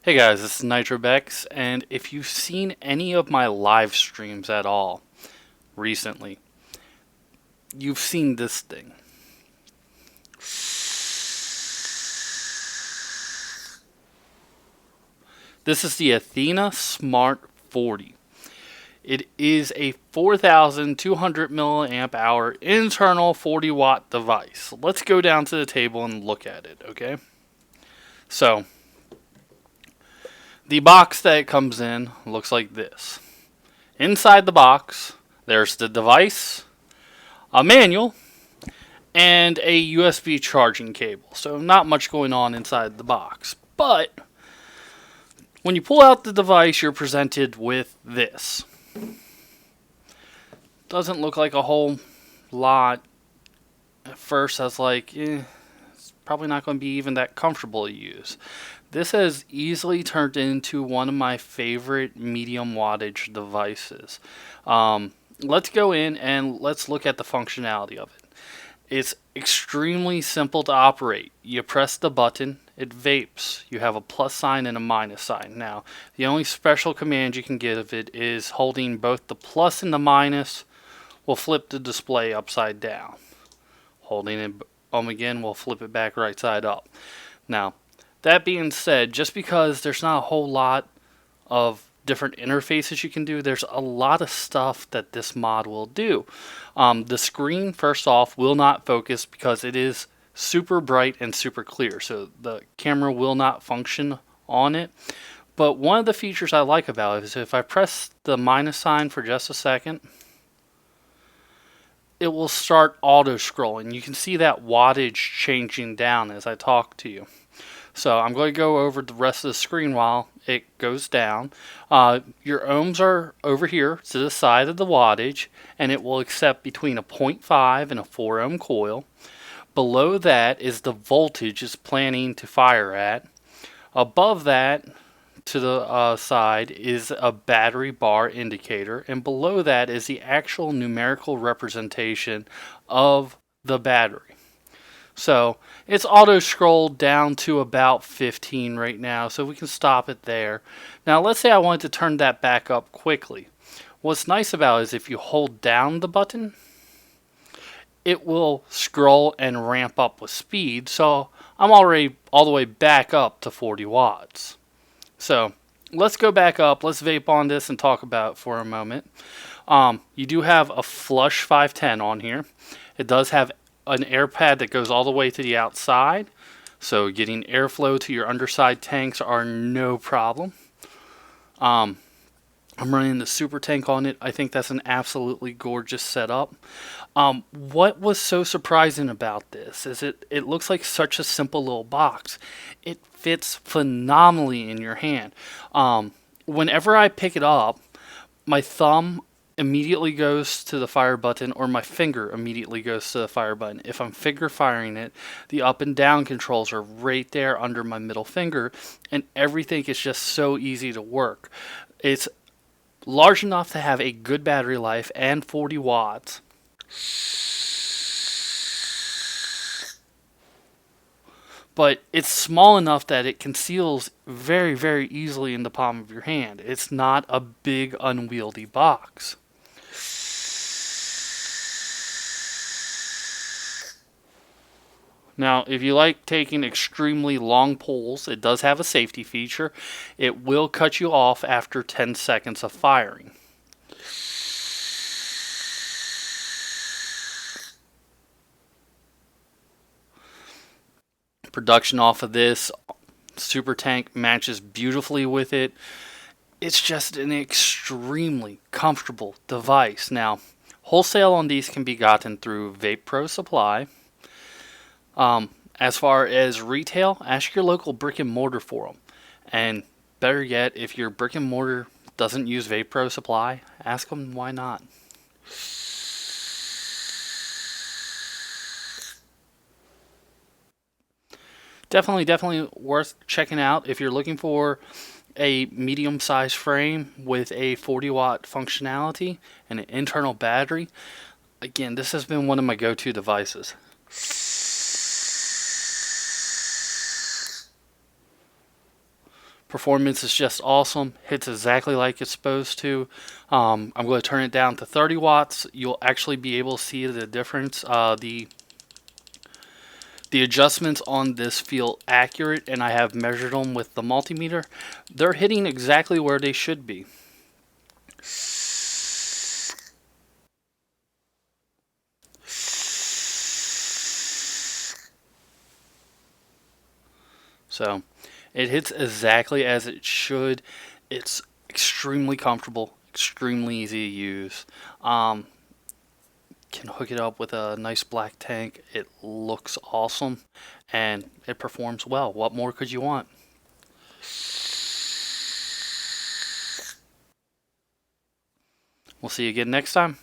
Hey guys, this is NitroBex, and if you've seen any of my live streams at all recently, you've seen this thing. This is the Athena Smart 40. It is a 4,200 milliamp hour internal 40 watt device. Let's go down to the table and look at it, okay? So, the box that it comes in looks like this. Inside the box, there's the device, a manual, and a USB charging cable. So not much going on inside the box. But when you pull out the device, you're presented with this. Doesn't look like a whole lot. At first, I was like, it's probably not going to be even that comfortable to use. This has easily turned into one of my favorite medium wattage devices. Let's go in and let's look at the functionality of it. It's extremely simple to operate. You press the button, it vapes. You have a plus sign and a minus sign. Now, the only special command you can give it is holding both the plus and the minus will flip the display upside down. Holding it again will flip it back right side up. Now, that being said, just because there's not a whole lot of different interfaces you can do, there's a lot of stuff that this mod will do. The screen, first off, will not focus because it is super bright and super clear, so the camera will not function on it. But one of the features I like about it is if I press the minus sign for just a second, it will start auto scrolling. You can see that wattage changing down as I talk to you. So I'm going to go over the rest of the screen while it goes down. Your ohms are over here to the side of the wattage, and it will accept between a 0.5 and a 4 ohm coil. Below that is the voltage it's planning to fire at. Above that, to the side, is a battery bar indicator, and below that is the actual numerical representation of the battery. So it's auto scrolled down to about 15 right now, so we can stop it there. Now let's say I wanted to turn that back up quickly. What's nice about it is if you hold down the button, it will scroll and ramp up with speed, so I'm already all the way back up to 40 watts. So let's go back up, let's vape on this and talk about it for a moment. You do have a flush 510 on here. It does have an air pad that goes all the way to the outside, so getting airflow to your underside tanks are no problem. I'm running the super tank on it. I think that's an absolutely gorgeous setup. What was so surprising about this is it looks like such a simple little box. It fits phenomenally in your hand. Whenever I pick it up, my thumb immediately goes to the fire button, or my finger immediately goes to the fire button. If I'm finger firing it, the up and down controls are right there under my middle finger, and everything is just so easy to work. It's large enough to have a good battery life and 40 watts. But it's small enough that it conceals very, very easily in the palm of your hand. It's not a big, unwieldy box. Now, if you like taking extremely long pulls, it does have a safety feature. It will cut you off after 10 seconds of firing. Production off of this super tank matches beautifully with it. It's just an extremely comfortable device. Now, wholesale on these can be gotten through Vape Pro Supply. As far as retail, ask your local brick and mortar for them. And better yet, if your brick and mortar doesn't use Vape Pro Supply, ask them why not. Definitely worth checking out if you're looking for a medium-sized frame with a 40-watt functionality and an internal battery. Again, this has been one of my go-to devices. Performance is just awesome. Hits exactly like it's supposed to. I'm going to turn it down to 30 watts. You'll actually be able to see the difference. The adjustments on this feel accurate, and I have measured them with the multimeter. They're hitting exactly where they should be. So it hits exactly as it should. It's extremely comfortable, extremely easy to use. Can hook it up with a nice black tank. It looks awesome and it performs well. What more could you want? We'll see you again next time.